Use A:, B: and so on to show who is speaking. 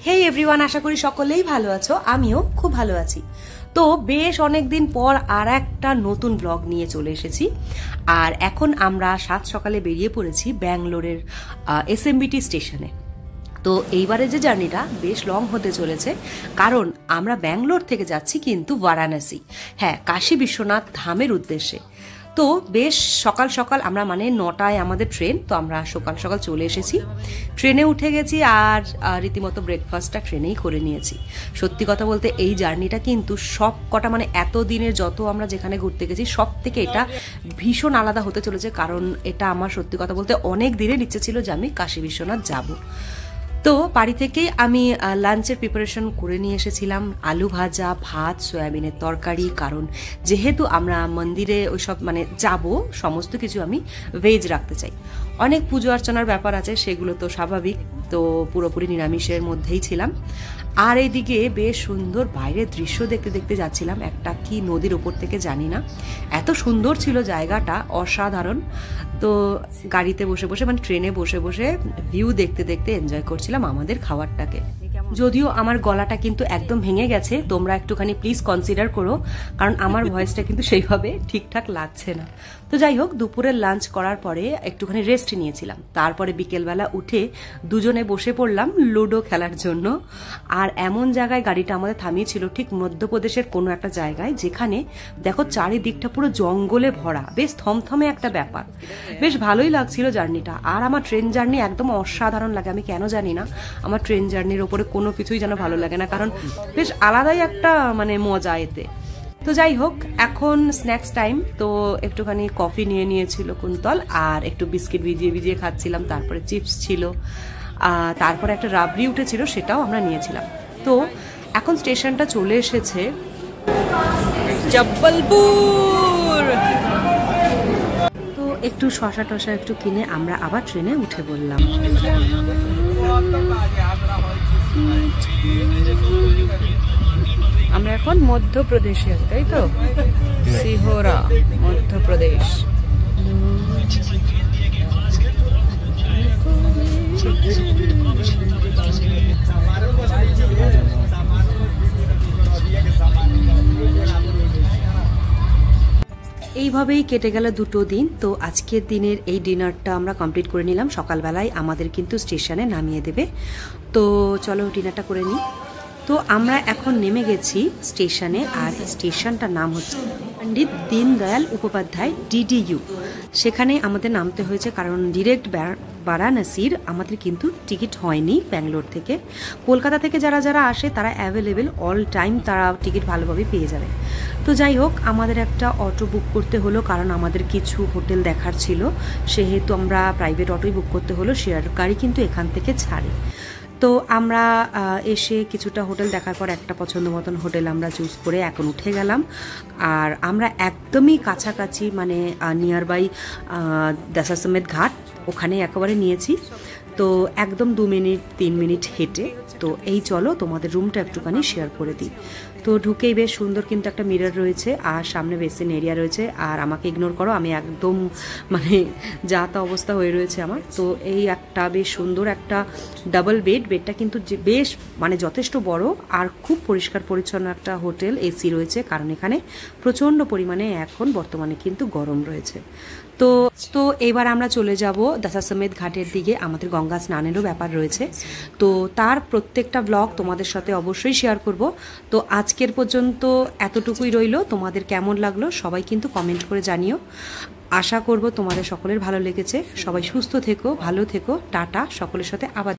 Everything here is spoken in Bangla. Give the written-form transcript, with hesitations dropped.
A: হেই এভরিওয়ান, আশা করি সকলেই ভালো আছো। আমিও খুব ভালো আছি। তো বেশ অনেকদিন পর আর একটা নতুন ব্লগ নিয়ে চলে এসেছি। আর এখন আমরা সাত সকালে বেরিয়ে পড়েছি ব্যাঙ্গালোরের এসএমবিটি স্টেশনে। তো এইবারে যে জার্নিটা বেশ লং হতে চলেছে, কারণ আমরা ব্যাঙ্গালোর থেকে যাচ্ছি কিন্তু বারাণসী, হ্যাঁ, কাশী বিশ্বনাথ ধামের উদ্দেশ্যে। তো বেশ সকাল সকাল আমরা, মানে 9টায় আমাদের ট্রেন, তো আমরা সকাল সকাল চলে এসেছি, ট্রেনে উঠে গেছি আর রীতিমতো ব্রেকফাস্টটা ট্রেনেই করে নিয়েছি। সত্যি কথা বলতে এই জার্নিটা কিন্তু সব কটা, মানে এত দিনের যত আমরা যেখানে ঘুরতে গেছি সব থেকে এটা ভীষণ আলাদা হতে চলেছে, কারণ এটা আমার সত্যি কথা বলতে অনেক দিনের ইচ্ছে ছিল যে আমি কাশী বিশ্বনাথ যাব। তো বাড়ি থেকেই আমি লাঞ্চের প্রিপারেশন করে নিয়ে এসেছিলাম, আলু ভাজা, ভাত, সয়াবিনের তরকারি, কারণ যেহেতু আমরা মন্দিরে ওইসব মানে যাব, সমস্ত কিছু আমি ভেজ রাখতে চাই। অনেক পুজো অর্চনার ব্যাপার আছে, সেগুলো তো স্বাভাবিক, তো পুরোপুরি নিরামিষের মধ্যেই ছিলাম। আর এইদিকে বেশ সুন্দর বাইরের দৃশ্য দেখতে দেখতে যাচ্ছিলাম, একটা কি নদীর ওপর থেকে জানি না, এত সুন্দর ছিল জায়গাটা, অসাধারণ। তো গাড়িতে বসে বসে, মানে ট্রেনে বসে বসে ভিউ দেখতে দেখতে এনজয় করছিলাম আমাদের খাবারটাকে। যদিও আমার গলাটা কিন্তু একদম ভেঙে গেছে, তোমরা একটুখানি প্লিজ কনসিডার করো, কারণ আমার ভয়েসটা কিন্তু সেইভাবে ঠিকঠাক লাগছে না। তো যাই হোক, দুপুরের লাঞ্চ করার পরে একটুখানি রেস্ট নিয়েছিলাম, তারপরে বিকেলবেলা উঠে দুজনে বসে পড়লাম লুডো খেলার জন্য। আর এমন জায়গায় গাড়িটা আমাদের থামিয়েছিল, ঠিক মধ্যপ্রদেশের কোনো একটা জায়গায়, যেখানে দেখো চারিদিকটা পুরো জঙ্গলে ভরা, বেশ থমথমে একটা ব্যাপার, বেশ ভালোই লাগছিল জার্নিটা। আর আমার ট্রেন জার্নি একদম অসাধারণ লাগে, আমি কেন জানি না, আমার ট্রেন জার্নির ওপরে কোনো কিছুই যেন ভালো লাগে না, কারণ বেশ আলাদাই একটা মানে মজা এতে। তো যাই হোক, এখন স্ন্যাক্স টাইম, তো একটুখানি কফি নিয়ে নিয়েছিল কুন্তল, আর একটু বিস্কিট ভিজিয়ে ভিজিয়ে খাচ্ছিলাম, তারপরে চিপস ছিল, তারপরে একটা রাবড়ি উঠেছিল, সেটাও আমরা নিয়েছিলাম। তো এখন স্টেশনটা চলে এসেছে জব্বলপুর। তো একটু শশা টশা একটু কিনে আমরা আবার ট্রেনে উঠে পড়লাম। আমরা এখন মধ্যপ্রদেশে, তাই তো, সিহোরা, মধ্যপ্রদেশ। এইভাবেই কেটে গেল দুটো দিন। তো আজকের দিনের এই ডিনারটা আমরা কমপ্লিট করে নিলাম, সকালবেলায় আমাদের কিন্তু স্টেশনে নামিয়ে দেবে। তো চলো ডিনারটা করে নিই। তো আমরা এখন নেমে গেছি স্টেশনে, আর স্টেশনটার নাম হচ্ছে পণ্ডিত দীনদয়াল উপাধ্যায় ডিডিইউ। সেখানে আমাদের নামতে হয়েছে, কারণ ডিরেক্ট বারাণসীর আমাদের কিন্তু টিকিট হয়নি ব্যাঙ্গালোর থেকে। কলকাতা থেকে যারা যারা আসে তারা অ্যাভেলেবেল অল টাইম, তারা টিকিট ভালোভাবে পেয়ে যাবে। তো যাই হোক, আমাদের একটা অটো বুক করতে হলো, কারণ আমাদের কিছু হোটেল দেখার ছিল, সেহেতু আমরা প্রাইভেট অটোই বুক করতে হলো, শেয়ার গাড়ি কিন্তু এখান থেকে ছাড়ে। তো আমরা এসে কিছুটা হোটেল দেখার পর একটা পছন্দ মতন হোটেল আমরা চুজ করে এখন উঠে গেলাম। আর আমরা একদমই কাছাকাছি, মানে নিয়ার বাই দশাশ্বমেধ ঘাট, ওখানে একেবারে নিয়েছি। তো একদম 2 মিনিট 3 মিনিট হেঁটে। তো এই চলো তোমাদের রুমটা একটুখানি শেয়ার করে দিই। তো ঢুকেই বেশ সুন্দর কিন্তু একটা মিরর রয়েছে, আর সামনে বেসিন এরিয়া রয়েছে। আর আমাকে ইগনোর করো, আমি একদম মানে যা তা অবস্থা হয়ে রয়েছে আমার। তো এই একটা বেশ সুন্দর একটা ডাবল বেডটা কিন্তু বেশ মানে যথেষ্ট বড়, আর খুব পরিষ্কার পরিচ্ছন্ন একটা হোটেল। এসি রয়েছে, কারণ এখানে প্রচণ্ড পরিমাণে এখন বর্তমানে কিন্তু গরম রয়েছে। তো এবার আমরা চলে যাব দশাশ্বমেধ ঘাটের দিকে, আমাদের গঙ্গা স্নানেরও ব্যাপার রয়েছে। তো তার প্রত্যেকটা ব্লগ তোমাদের সাথে অবশ্যই শেয়ার করব। তো আজকের পর্যন্ত এতটুকুই রইল। তোমাদের কেমন লাগলো সবাই কিন্তু কমেন্ট করে জানিও। আশা করব তোমাদের সকলের ভালো লেগেছে। সবাই সুস্থ থেকো, ভালো থেকো, টাটা, সকলের সাথে আবার।